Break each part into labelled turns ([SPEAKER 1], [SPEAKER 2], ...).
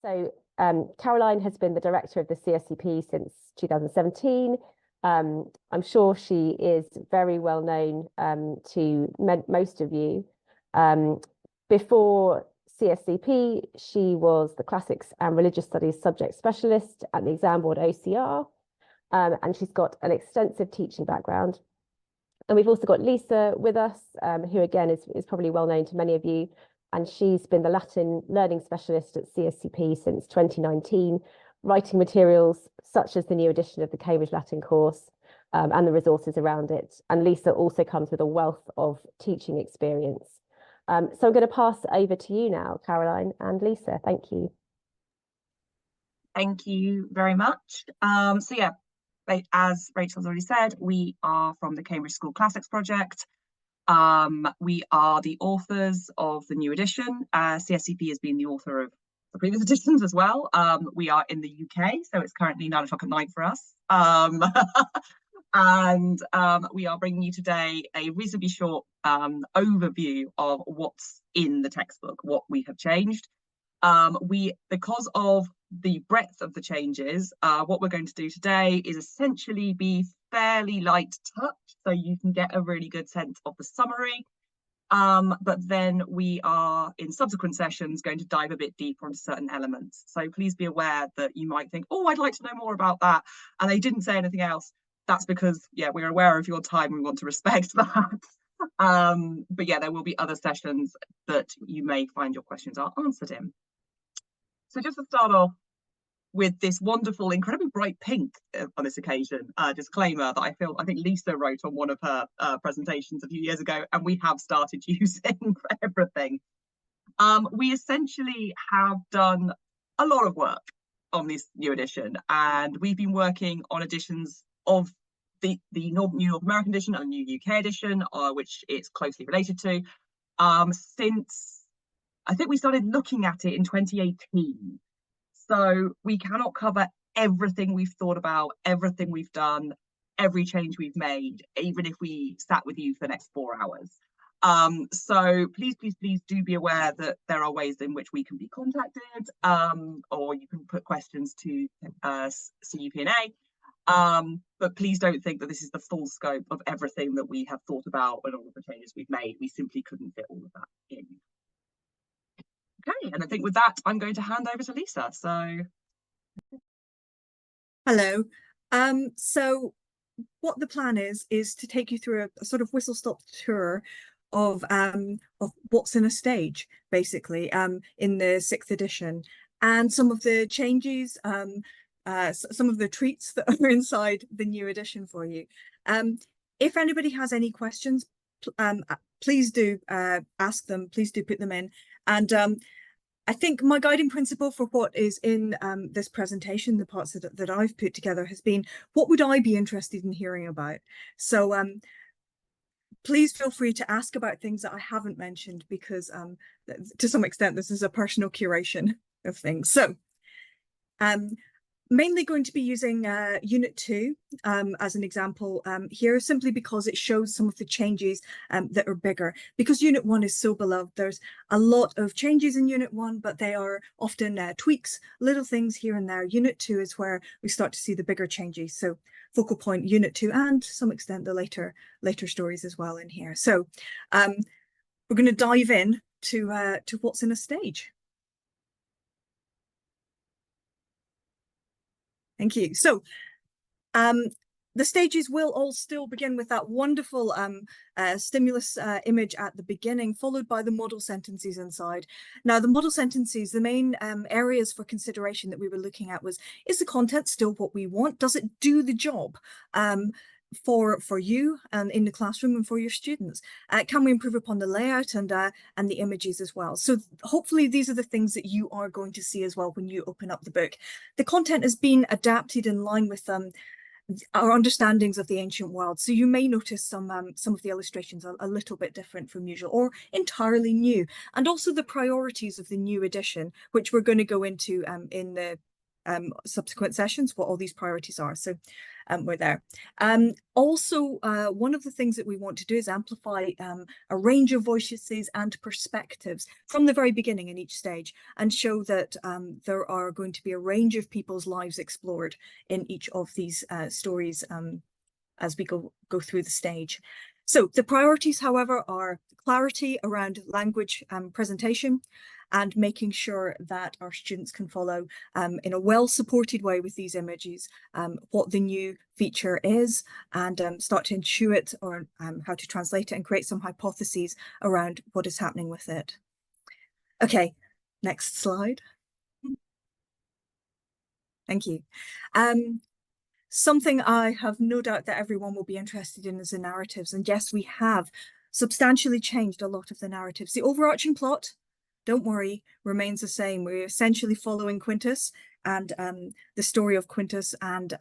[SPEAKER 1] So Caroline has been the director of the CSCP since 2017. I'm sure she is very well known to most of you. Before CSCP, she was the Classics and Religious Studies subject specialist at the exam board OCR, and she's got an extensive teaching background. And we've also got Lisa with us, who again is probably well known to many of you. And she's been the Latin learning specialist at CSCP since 2019, writing materials such as the new edition of the Cambridge Latin course and the resources around it. And Lisa also comes with a wealth of teaching experience. So I'm going to pass over to you now, Caroline and Lisa. Thank you.
[SPEAKER 2] Thank you very much. So yeah, as Rachel's already said, we are from the Cambridge School Classics Project. We are the authors of the new edition. CSCP has been the author of the previous editions as well. We are in the UK, so it's currently 9 o'clock at night for us. And we are bringing you today a reasonably short overview of what's in the textbook, what we have changed. Because of the breadth of the changes, what we're going to do today is essentially be fairly light touch, so you can get a really good sense of the summary. But then we are, in subsequent sessions, going to dive a bit deeper into certain elements. So please be aware that you might think, oh, I'd like to know more about that, and they didn't say anything else. That's because, yeah, we're aware of your time. We want to respect that. But yeah, there will be other sessions that you may find your questions are answered in. So just to start off with this wonderful, incredibly bright pink on this occasion, disclaimer that I think Lisa wrote on one of her presentations a few years ago, and we have started using for everything. We essentially have done a lot of work on this new edition, and we've been working on editions of the new North American edition and the new UK edition, which it's closely related to, since I think we started looking at it in 2018. So we cannot cover everything we've thought about, everything we've done, every change we've made, even if we sat with you for the next 4 hours. So please do be aware that there are ways in which we can be contacted, or you can put questions to CUP&A. But please don't think that this is the full scope of everything that we have thought about and all of the changes we've made. We simply couldn't fit all of that in. Okay, and I think with that, I'm going to hand over to Lisa. So,
[SPEAKER 3] hello. So what the plan is to take you through a sort of whistle-stop tour of what's in a stage, basically, in the 6th edition, and some of the changes, some of the treats that are inside the new edition for you. If anybody has any questions, please do ask them, please do put them in. And I think my guiding principle for what is in this presentation, the parts that I've put together, has been, what would I be interested in hearing about? So please feel free to ask about things that I haven't mentioned, because to some extent this is a personal curation of things. So mainly going to be using Unit 2 as an example here, simply because it shows some of the changes that are bigger. Because Unit 1 is so beloved, there's a lot of changes in Unit 1, but they are often tweaks, little things here and there. Unit 2 is where we start to see the bigger changes. So focal point Unit 2, and to some extent the later stories as well in here. So we're going to dive in to what's in a stage. Thank you. So the stages will all still begin with that wonderful stimulus image at the beginning, followed by the model sentences inside. Now, the model sentences, the main areas for consideration that we were looking at was, is the content still what we want? Does it do the job for you and in the classroom and for your students? Can we improve upon the layout and the images as well? So hopefully these are the things that you are going to see as well when you open up the book. The content has been adapted in line with our understandings of the ancient world. So you may notice some of the illustrations are a little bit different from usual or entirely new. And also the priorities of the new edition, which we're going to go into in the subsequent sessions, what all these priorities are. So were there. Also, one of the things that we want to do is amplify a range of voices and perspectives from the very beginning in each stage, and show that there are going to be a range of people's lives explored in each of these stories as we go through the stage. So the priorities, however, are clarity around language presentation, and making sure that our students can follow in a well-supported way with these images what the new feature is, and start to intuit or how to translate it and create some hypotheses around what is happening with it. Okay, next slide. Thank you. Something I have no doubt that everyone will be interested in is the narratives. And yes, we have substantially changed a lot of the narratives. The overarching plot, don't worry, remains the same. We're essentially following Quintus and the story of Quintus and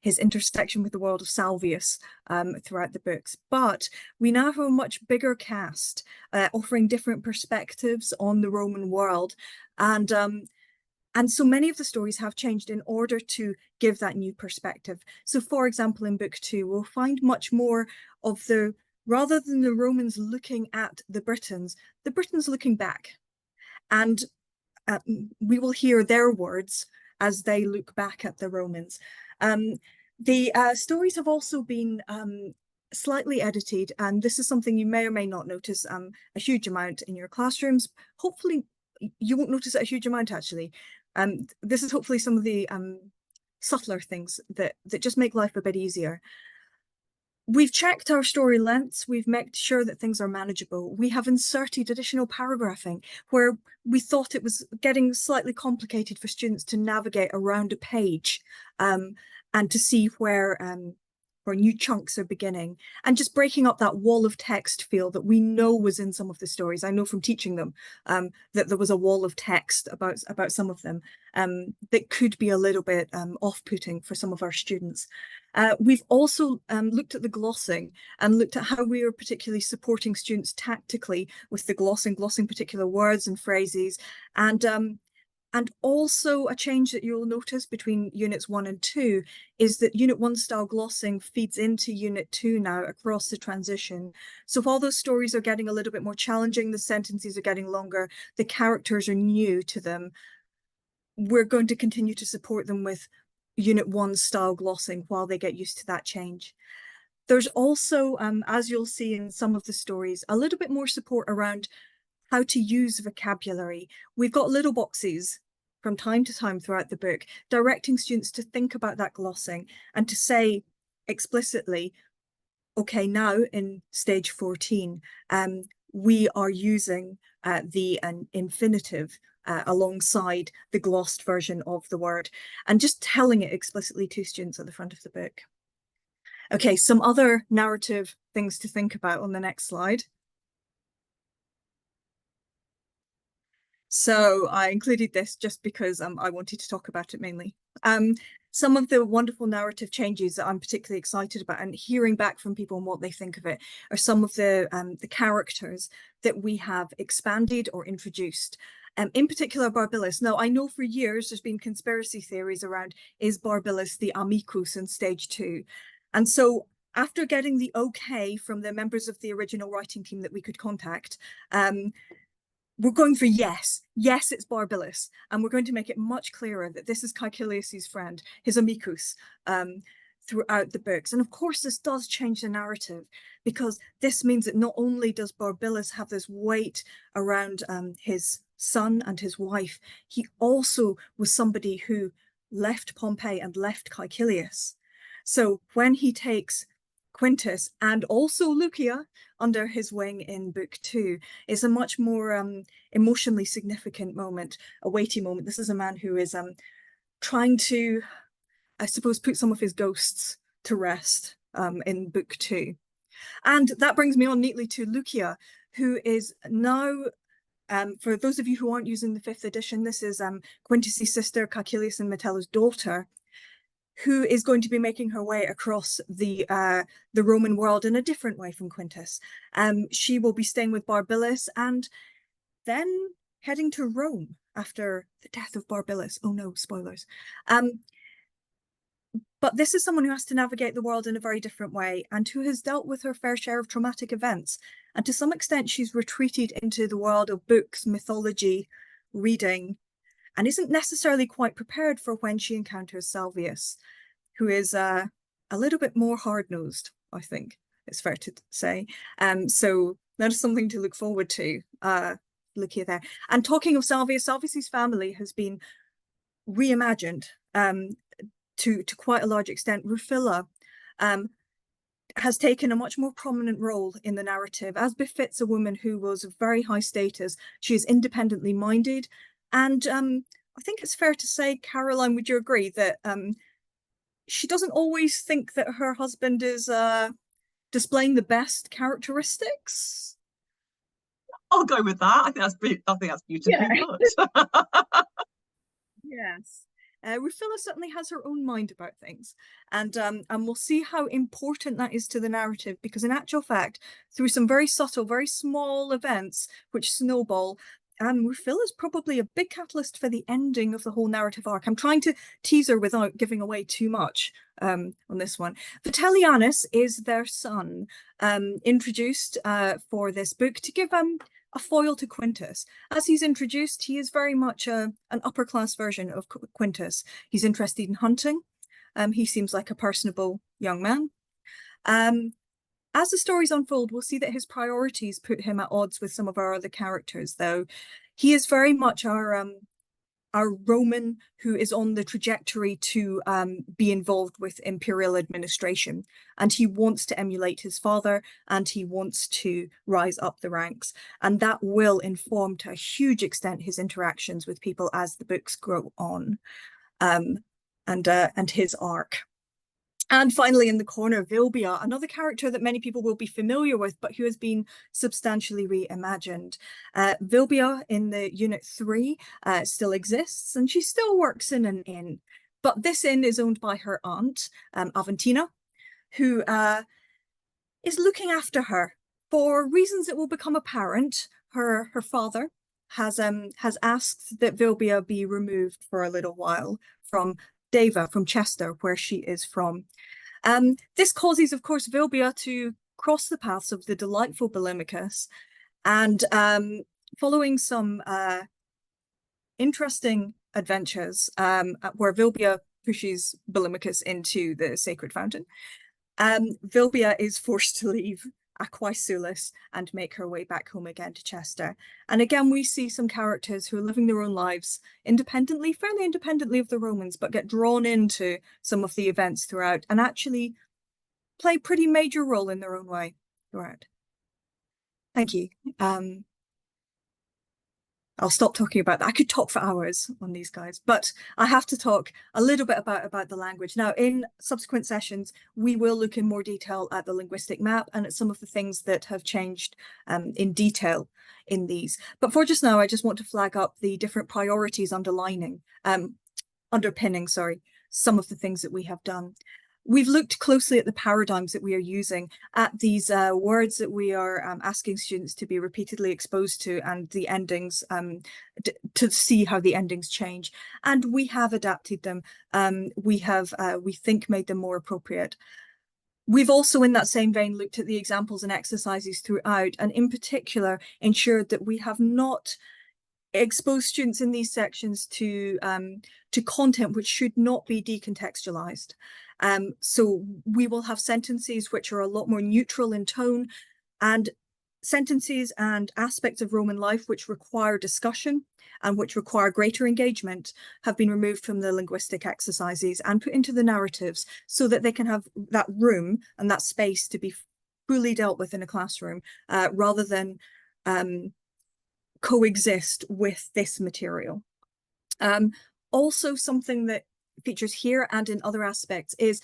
[SPEAKER 3] his intersection with the world of Salvius throughout the books. But we now have a much bigger cast offering different perspectives on the Roman world. And so many of the stories have changed in order to give that new perspective. So for example, in book 2, we'll find much more of rather than the Romans looking at the Britons looking back. And we will hear their words as they look back at the Romans. The stories have also been slightly edited, and this is something you may or may not notice a huge amount in your classrooms. Hopefully you won't notice it a huge amount, actually. This is hopefully some of the subtler things that just make life a bit easier. We've checked our story lengths. We've made sure that things are manageable. We have inserted additional paragraphing where we thought it was getting slightly complicated for students to navigate around a page and to see where new chunks are beginning, and just breaking up that wall of text feel that we know was in some of the stories. I know from teaching them that there was a wall of text about some of them that could be a little bit off-putting for some of our students. We've also looked at the glossing and looked at how we are particularly supporting students tactically with the glossing particular words and phrases. And also a change that you'll notice between units 1 and 2 is that unit 1 style glossing feeds into unit 2 now across the transition. So while those stories are getting a little bit more challenging, the sentences are getting longer, the characters are new to them, we're going to continue to support them with unit 1 style glossing while they get used to that change. There's also, as you'll see in some of the stories, a little bit more support around how to use vocabulary. We've got little boxes from time to time throughout the book directing students to think about that glossing and to say explicitly, okay, now in stage 14, we are using the infinitive alongside the glossed version of the word, and just telling it explicitly to students at the front of the book. Okay, some other narrative things to think about on the next slide. So I included this just because I wanted to talk about it mainly. Some of the wonderful narrative changes that I'm particularly excited about and hearing back from people and what they think of it are some of the characters that we have expanded or introduced. In particular, Barbilus. Now, I know for years there's been conspiracy theories around, is Barbilus the amicus in stage 2? And so after getting the okay from the members of the original writing team that we could contact, we're going for yes, it's Barbilus, and we're going to make it much clearer that this is Caecilius's friend, his amicus, throughout the books. And of course, this does change the narrative, because this means that not only does Barbilus have this weight around his son and his wife, he also was somebody who left Pompeii and left Caecilius. So when he takes Quintus and also Lucia under his wing in book 2, is a much more emotionally significant moment, a weighty moment. This is a man who is trying to, I suppose, put some of his ghosts to rest in book 2. And that brings me on neatly to Lucia, who is now, for those of you who aren't using the 5th edition, this is Quintus's sister, Caecilius and Metella's daughter, who is going to be making her way across the Roman world in a different way from Quintus. She will be staying with Barbilus and then heading to Rome after the death of Barbilus. Oh no, spoilers. But this is someone who has to navigate the world in a very different way and who has dealt with her fair share of traumatic events. And to some extent, she's retreated into the world of books, mythology, reading, and isn't necessarily quite prepared for when she encounters Salvius, who is a little bit more hard-nosed, I think it's fair to say. So that is something to look forward to, looking at there. And talking of Salvius, Salvius's family has been reimagined to quite a large extent. Rufilla has taken a much more prominent role in the narrative, as befits a woman who was of very high status. She is independently minded, and I think it's fair to say, Caroline, would you agree that she doesn't always think that her husband is displaying the best characteristics?
[SPEAKER 2] I'll go with that. I think that's beautifully put.
[SPEAKER 3] Yes. Rufilla certainly has her own mind about things, and we'll see how important that is to the narrative, because in actual fact, through some very subtle, very small events which snowball, Rufilla is probably a big catalyst for the ending of the whole narrative arc. I'm trying to tease her without giving away too much on this one. Vitellianus is their son, introduced for this book to give a foil to Quintus. As he's introduced, he is very much an upper class version of Quintus. He's interested in hunting. He seems like a personable young man. As the stories unfold, we'll see that his priorities put him at odds with some of our other characters, though. He is very much our Roman who is on the trajectory to be involved with imperial administration, and he wants to emulate his father, and he wants to rise up the ranks, and that will inform to a huge extent his interactions with people as the books grow on, and his arc. And finally, in the corner, Vilbia, another character that many people will be familiar with, but who has been substantially reimagined. Vilbia in the Unit 3 still exists, and she still works in an inn. But this inn is owned by her aunt, Aventina, who is looking after her. For reasons that will become apparent, her father has asked that Vilbia be removed for a little while from Deva, from Chester, where she is from. This causes, of course, Vilbia to cross the paths of the delightful Bellimicus, and following some interesting adventures where Vilbia pushes Bellimicus into the sacred fountain, Vilbia is forced to leave Aquae and make her way back home again to Chester. And again, we see some characters who are living their own lives independently, fairly independently of the Romans, but get drawn into some of the events throughout and actually play a pretty major role in their own way throughout. Thank you. I'll stop talking about that. I could talk for hours on these guys, but I have to talk a little bit about the language. Now, in subsequent sessions, we will look in more detail at the linguistic map and at some of the things that have changed in detail in these. But for just now, I just want to flag up the different priorities underpinning, some of the things that we have done. We've looked closely at the paradigms that we are using, at these words that we are asking students to be repeatedly exposed to, and the endings, to see how the endings change. And we have adapted them. We have, we think, made them more appropriate. We've also, in that same vein, looked at the examples and exercises throughout, and in particular, ensured that we have not exposed students in these sections to content which should not be decontextualized. So we will have sentences which are a lot more neutral in tone, and sentences and aspects of Roman life which require discussion and which require greater engagement have been removed from the linguistic exercises and put into the narratives so that they can have that room and that space to be fully dealt with in a classroom, rather than coexist with this material. Also, something that features here and in other aspects is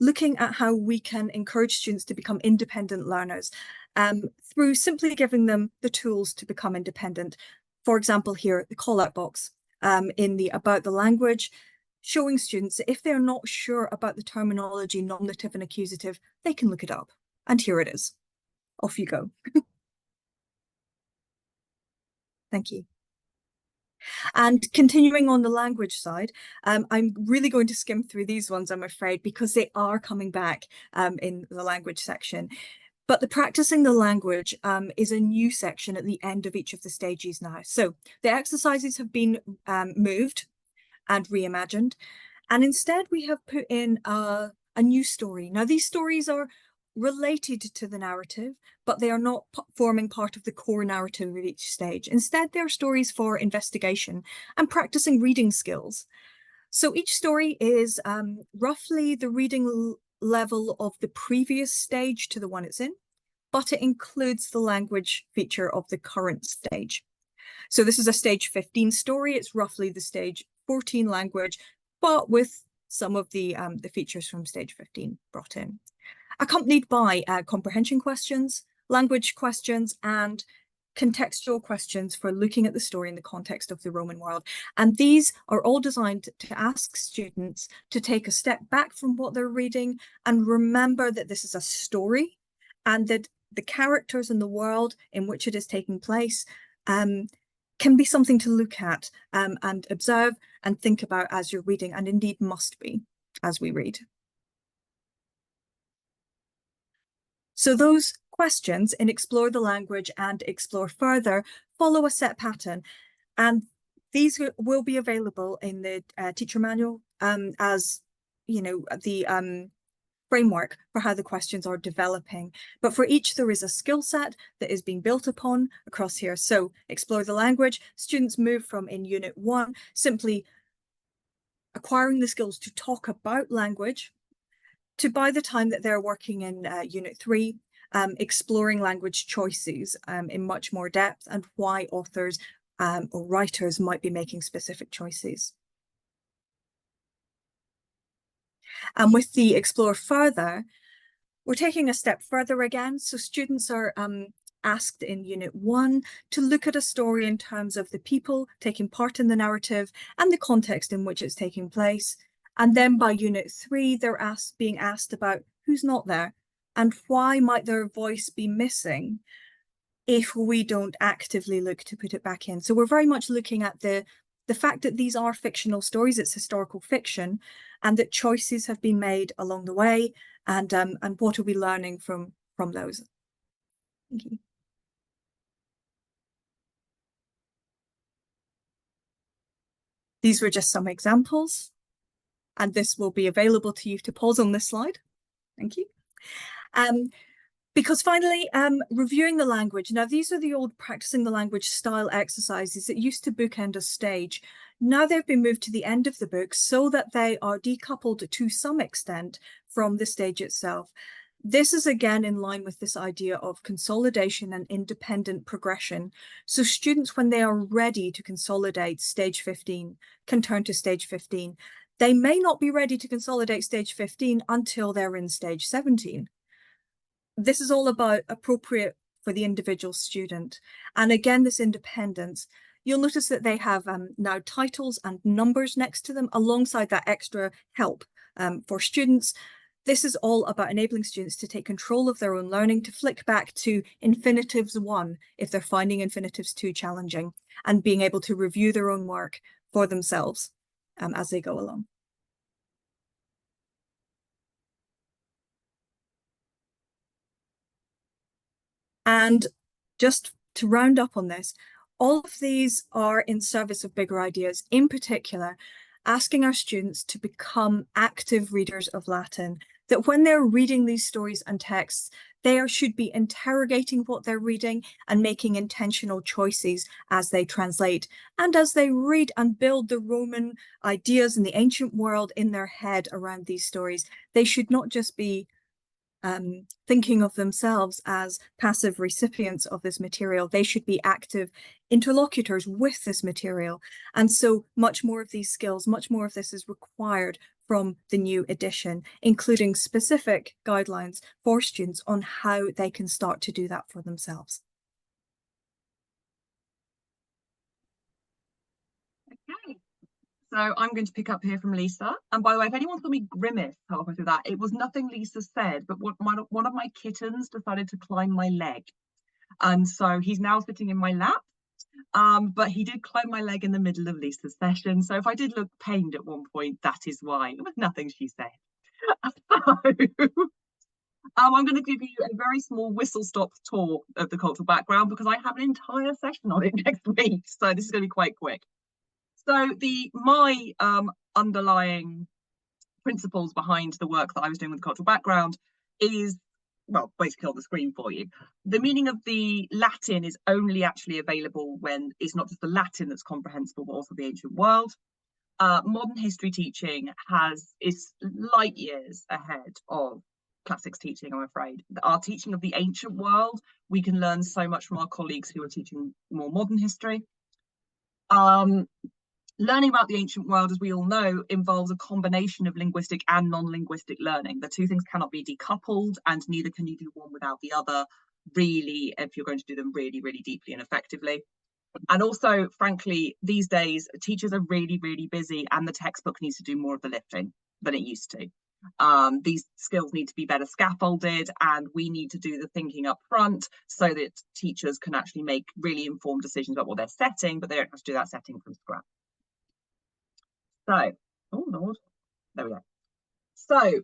[SPEAKER 3] looking at how we can encourage students to become independent learners through simply giving them the tools to become independent. For example, here, the call-out box in the about the language, showing students that if they're not sure about the terminology, nominative and accusative, they can look it up. And here it is. Off you go. Thank you. And continuing on the language side, I'm really going to skim through these ones, I'm afraid, because they are coming back in the language section. But the practicing the language is a new section at the end of each of the stages now. So the exercises have been moved and reimagined. And instead we have put in a new story. Now these stories are related to the narrative, but they are not forming part of the core narrative of each stage. Instead, they're stories for investigation and practicing reading skills. So each story is roughly the reading level of the previous stage to the one it's in, but it includes the language feature of the current stage. So this is a stage 15 story. It's roughly the stage 14 language, but with some of the features from stage 15 brought in, accompanied by comprehension questions, language questions, and contextual questions for looking at the story in the context of the Roman world. And these are all designed to ask students to take a step back from what they're reading and remember that this is a story and that the characters in the world in which it is taking place can be something to look at and observe and think about as you're reading, and indeed must be as we read. So those questions in Explore the Language and Explore Further follow a set pattern, and these will be available in the teacher manual as, you know, the framework for how the questions are developing. But for each, there is a skill set that is being built upon across here. So Explore the Language, students move from in Unit 1, simply acquiring the skills to talk about language, to by the time that they're working in Unit 3, exploring language choices in much more depth and why authors or writers might be making specific choices. And with the Explore Further, we're taking a step further again. So students are asked in Unit 1 to look at a story in terms of the people taking part in the narrative and the context in which it's taking place. And then by Unit 3, they're being asked about who's not there and why might their voice be missing if we don't actively look to put it back in. So we're very much looking at the fact that these are fictional stories, it's historical fiction, and that choices have been made along the way, and what are we learning from those. Thank you. These were just some examples, and this will be available to you to pause on this slide. Thank you. Because finally, reviewing the language. Now, these are the old practicing the language style exercises that used to bookend a stage. Now they've been moved to the end of the book so that they are decoupled to some extent from the stage itself. This is again in line with this idea of consolidation and independent progression. So students, when they are ready to consolidate stage 15, can turn to stage 15. They may not be ready to consolidate stage 15 until they're in stage 17. This is all about appropriate for the individual student. And again, this independence, you'll notice that they have now titles and numbers next to them alongside that extra help for students. This is all about enabling students to take control of their own learning, to flick back to infinitives 1 if they're finding infinitives 2 challenging, and being able to review their own work for themselves as they go along. And just to round up on this, all of these are in service of bigger ideas, in particular, asking our students to become active readers of Latin, that when they're reading these stories and texts, they should be interrogating what they're reading and making intentional choices as they translate. And as they read and build the Roman ideas in the ancient world in their head around these stories, they should not just be thinking of themselves as passive recipients of this material. They should be active interlocutors with this material. And so much more of these skills, much more of this is required from the new edition, including specific guidelines for students on how they can start to do that for themselves.
[SPEAKER 2] Okay. So I'm going to pick up here from Lisa. And by the way, if anyone saw me grimace halfway through that, it was nothing Lisa said, but one of my kittens decided to climb my leg. And so he's now sitting in my lap. But he did clone my leg in the middle of Lisa's session. So if I did look pained at one point, that is why. It was nothing she said. I'm going to give you a very small whistle-stop tour of the cultural background because I have an entire session on it next week. So this is going to be quite quick. So my underlying principles behind the work that I was doing with the cultural background is, well, basically on the screen for you. The meaning of the Latin is only actually available when it's not just the Latin that's comprehensible, but also the ancient world. Modern history teaching is light years ahead of classics teaching, I'm afraid. Our teaching of the ancient world, we can learn so much from our colleagues who are teaching more modern history. Learning about the ancient world, as we all know, involves a combination of linguistic and non-linguistic learning. The two things cannot be decoupled, and neither can you do one without the other, really, if you're going to do them really, really deeply and effectively. And also, frankly, these days, teachers are really, really busy, and the textbook needs to do more of the lifting than it used to. These skills need to be better scaffolded, and we need to do the thinking up front so that teachers can actually make really informed decisions about what they're setting, but they don't have to do that setting from scratch. So, oh Lord, there we go. So,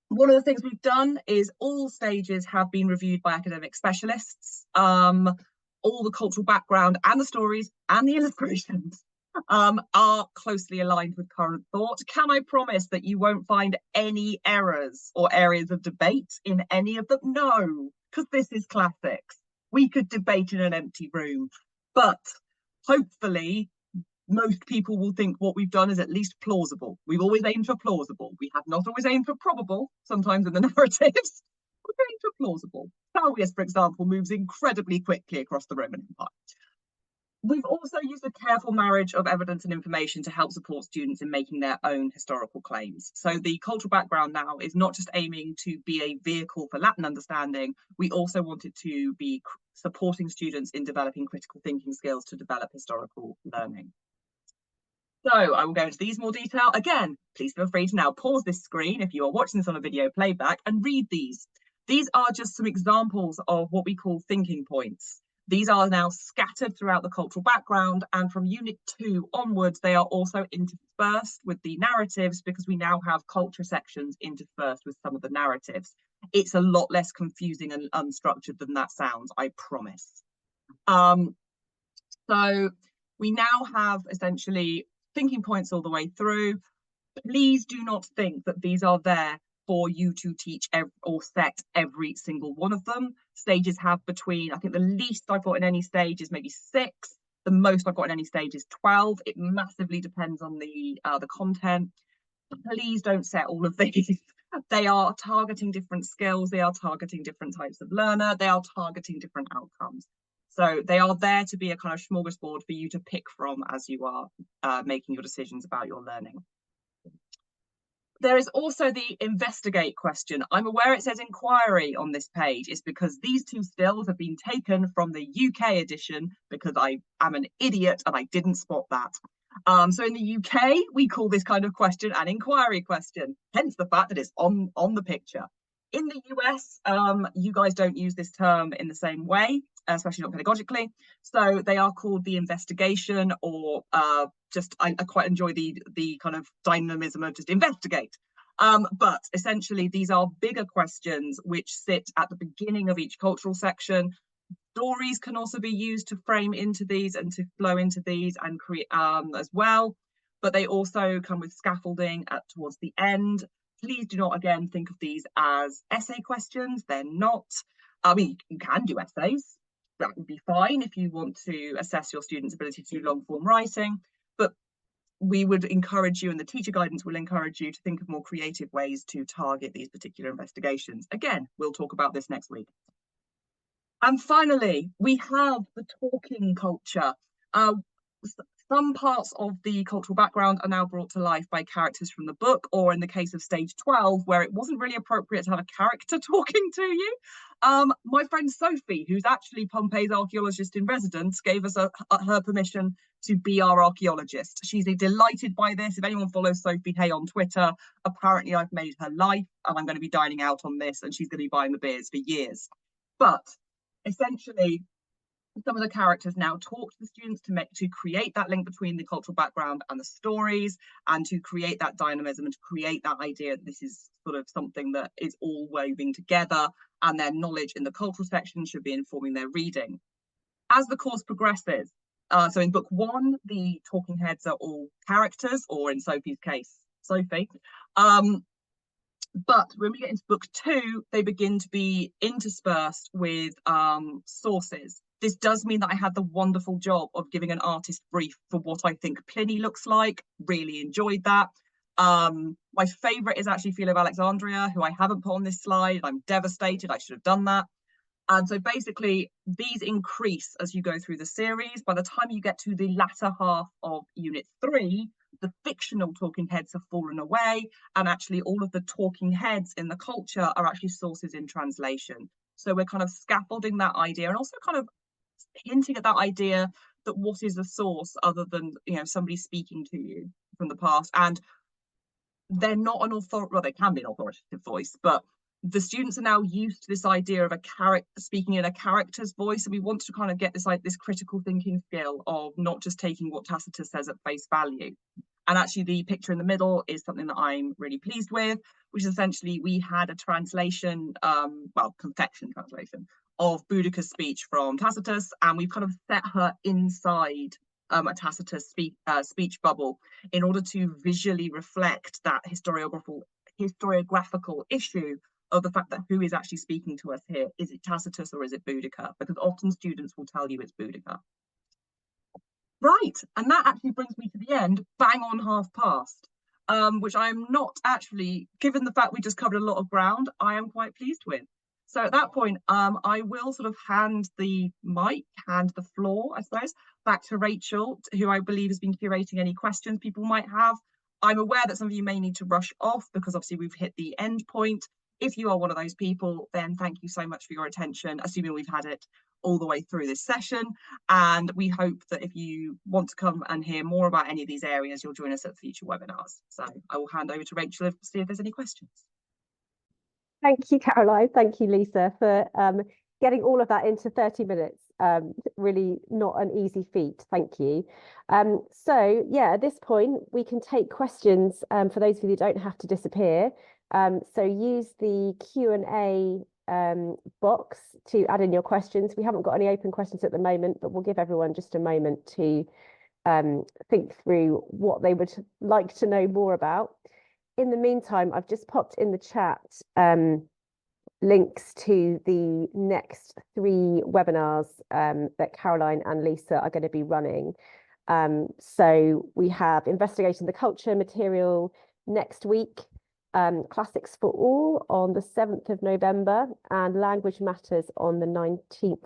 [SPEAKER 2] one of the things we've done is all stages have been reviewed by academic specialists. All the cultural background and the stories and the illustrations are closely aligned with current thought. Can I promise that you won't find any errors or areas of debate in any of them? No, because this is classics. We could debate in an empty room, but hopefully most people will think what we've done is at least plausible. We've always aimed for plausible. We have not always aimed for probable, sometimes in the narratives. We're aimed for plausible. Salvius, for example, moves incredibly quickly across the Roman Empire. We've also used a careful marriage of evidence and information to help support students in making their own historical claims. So the cultural background now is not just aiming to be a vehicle for Latin understanding, we also want it to be supporting students in developing critical thinking skills to develop historical learning. So I will go into these more detail. Again, please feel free to now pause this screen if you are watching this on a video playback and read these. These are just some examples of what we call thinking points. These are now scattered throughout the cultural background, and from Unit 2 onwards, they are also interspersed with the narratives because we now have culture sections interspersed with some of the narratives. It's a lot less confusing and unstructured than that sounds, I promise. So we now have essentially thinking points all the way through. Please do not think that these are there for you to teach or set every single one of them. Stages have between, I think the least I've got in any stage is maybe 6. The most I've got in any stage is 12. It massively depends on the content. Please don't set all of these. They are targeting different skills. They are targeting different types of learner. They are targeting different outcomes. So they are there to be a kind of smorgasbord for you to pick from as you are making your decisions about your learning. There is also the investigate question. I'm aware it says inquiry on this page. It's because these two stills have been taken from the UK edition because I am an idiot and I didn't spot that. So in the UK, we call this kind of question an inquiry question, hence the fact that it's on the picture. In the US, you guys don't use this term in the same way, especially not pedagogically. So they are called the investigation, or I quite enjoy the kind of dynamism of just investigate. But essentially, these are bigger questions which sit at the beginning of each cultural section. Stories can also be used to frame into these and to flow into these and create as well. But they also come with scaffolding towards the end. Please do not, again, think of these as essay questions. They're not. I mean, you can do essays. That would be fine if you want to assess your students' ability to do long form writing. But we would encourage you, and the teacher guidance will encourage you to think of more creative ways to target these particular investigations. Again, we'll talk about this next week. And finally, we have the talking culture. Some parts of the cultural background are now brought to life by characters from the book, or in the case of stage 12, where it wasn't really appropriate to have a character talking to you. My friend Sophie, who's actually Pompey's archaeologist in residence, gave us her permission to be our archaeologist. She's delighted by this. If anyone follows Sophie Hay on Twitter, apparently I've made her life, and I'm going to be dining out on this, and she's going to be buying the beers for years. But essentially, some of the characters now talk to the students to create that link between the cultural background and the stories, and to create that dynamism and to create that idea that this is sort of something that is all woven together, and their knowledge in the cultural section should be informing their reading. As the course progresses, so in book 1, the talking heads are all characters, or in Sophie's case, Sophie. But when we get into book 2, they begin to be interspersed with sources. This does mean that I had the wonderful job of giving an artist brief for what I think Pliny looks like. Really enjoyed that. My favourite is actually Philo of Alexandria, who I haven't put on this slide. I'm devastated, I should have done that. And so basically, these increase as you go through the series. By the time you get to the latter half of Unit 3, the fictional talking heads have fallen away, and actually all of the talking heads in the culture are actually sources in translation. So we're kind of scaffolding that idea, and also kind of hinting at that idea that what is a source other than, you know, somebody speaking to you from the past. And they're not an authority, well, they can be an authoritative voice, but the students are now used to this idea of a character speaking in a character's voice, and we want to kind of get this, like, this critical thinking skill of not just taking what Tacitus says at face value. And actually the picture in the middle is something that I'm really pleased with, which is essentially we had a translation, well, confection translation of Boudicca's speech from Tacitus, and we've kind of set her inside a Tacitus speech bubble in order to visually reflect that historiographical issue of the fact that who is actually speaking to us here. Is it Tacitus or is it Boudicca? Because often students will tell you it's Boudicca. Right, and that actually brings me to the end, bang on half past, which I am not actually, given the fact we just covered a lot of ground, I am quite pleased with. So at that point, I will sort of hand the floor, I suppose, back to Rachel, who I believe has been curating any questions people might have. I'm aware that some of you may need to rush off because obviously we've hit the end point. If you are one of those people, then thank you so much for your attention, assuming we've had it all the way through this session. And we hope that if you want to come and hear more about any of these areas, you'll join us at future webinars. So I will hand over to Rachel to see if there's any questions.
[SPEAKER 1] Thank you, Caroline. Thank you, Lisa, for getting all of that into 30 minutes. Really not an easy feat. Thank you. So yeah, at this point, we can take questions for those of you who don't have to disappear. So use the Q&A box to add in your questions. We haven't got any open questions at the moment, but we'll give everyone just a moment to think through what they would like to know more about. In the meantime, I've just popped in the chat links to the next 3 webinars that Caroline and Lisa are going to be running. So we have Investigating the Culture material next week, Classics for All on the 7th of November, and Language Matters on the 19th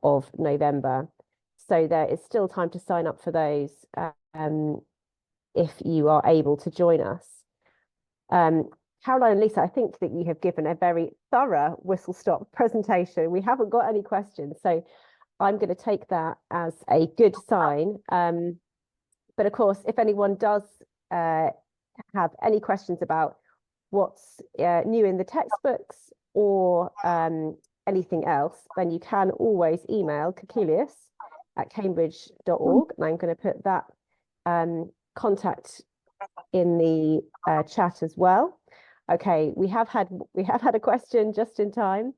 [SPEAKER 1] of November. So there is still time to sign up for those if you are able to join us. Caroline and Lisa, I think that you have given a very thorough whistle-stop presentation. We haven't got any questions, so I'm going to take that as a good sign. But of course, if anyone does have any questions about what's new in the textbooks or anything else, then you can always email cecilius@cambridge.org, and I'm going to put that contact in the chat as well. Okay, we have had a question just in time.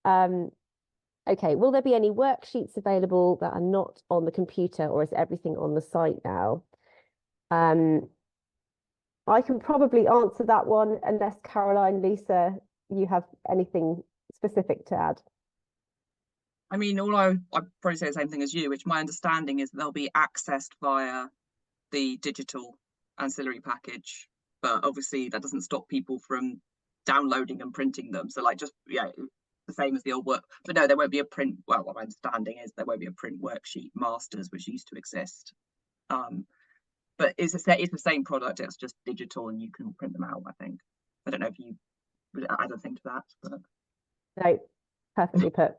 [SPEAKER 1] Okay, will there be any worksheets available that are not on the computer, or is everything on the site now? I can probably answer that one, unless Caroline, Lisa, you have anything specific to add.
[SPEAKER 2] I mean, I'd probably say the same thing as you, which my understanding is they'll be accessed via the digital ancillary package, but obviously that doesn't stop people from downloading and printing them. So like, just, yeah, the same as the old work, but no, there won't be a print. Well, what my understanding is there won't be a print worksheet masters, which used to exist. But it's the same product, it's just digital and you can print them out, I think. I don't know if you would add a thing to that, but
[SPEAKER 1] no, perfectly put.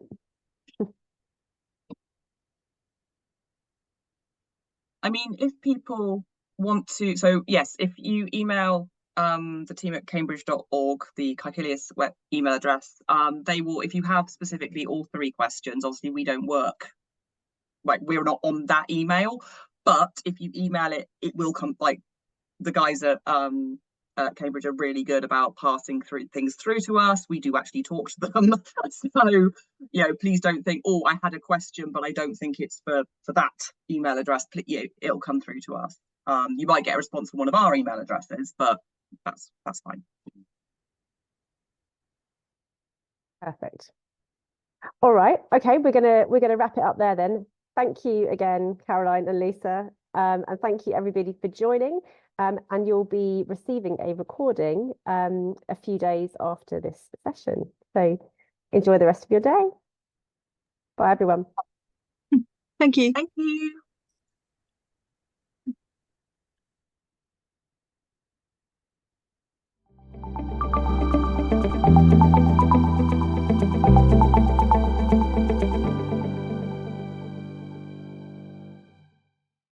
[SPEAKER 2] I mean, if people want to, so yes, if you email the team at cambridge.org, the Caecilius web email address. They will, if you have specifically all 3 questions, obviously we don't work, like we're not on that email, but if you email it, it will come. Like the guys at Cambridge are really good about passing things through to us. We do actually talk to them. So, you know, please don't think, oh, I had a question, but I don't think it's for that email address. It'll come through to us. You might get a response from one of our email addresses, but that's fine.
[SPEAKER 1] Perfect. All right. Okay, we're gonna wrap it up there then. Thank you again, Caroline and Lisa, and thank you everybody for joining. And you'll be receiving a recording a few days after this session. So enjoy the rest of your day. Bye, everyone.
[SPEAKER 3] Thank you.
[SPEAKER 2] Thank you.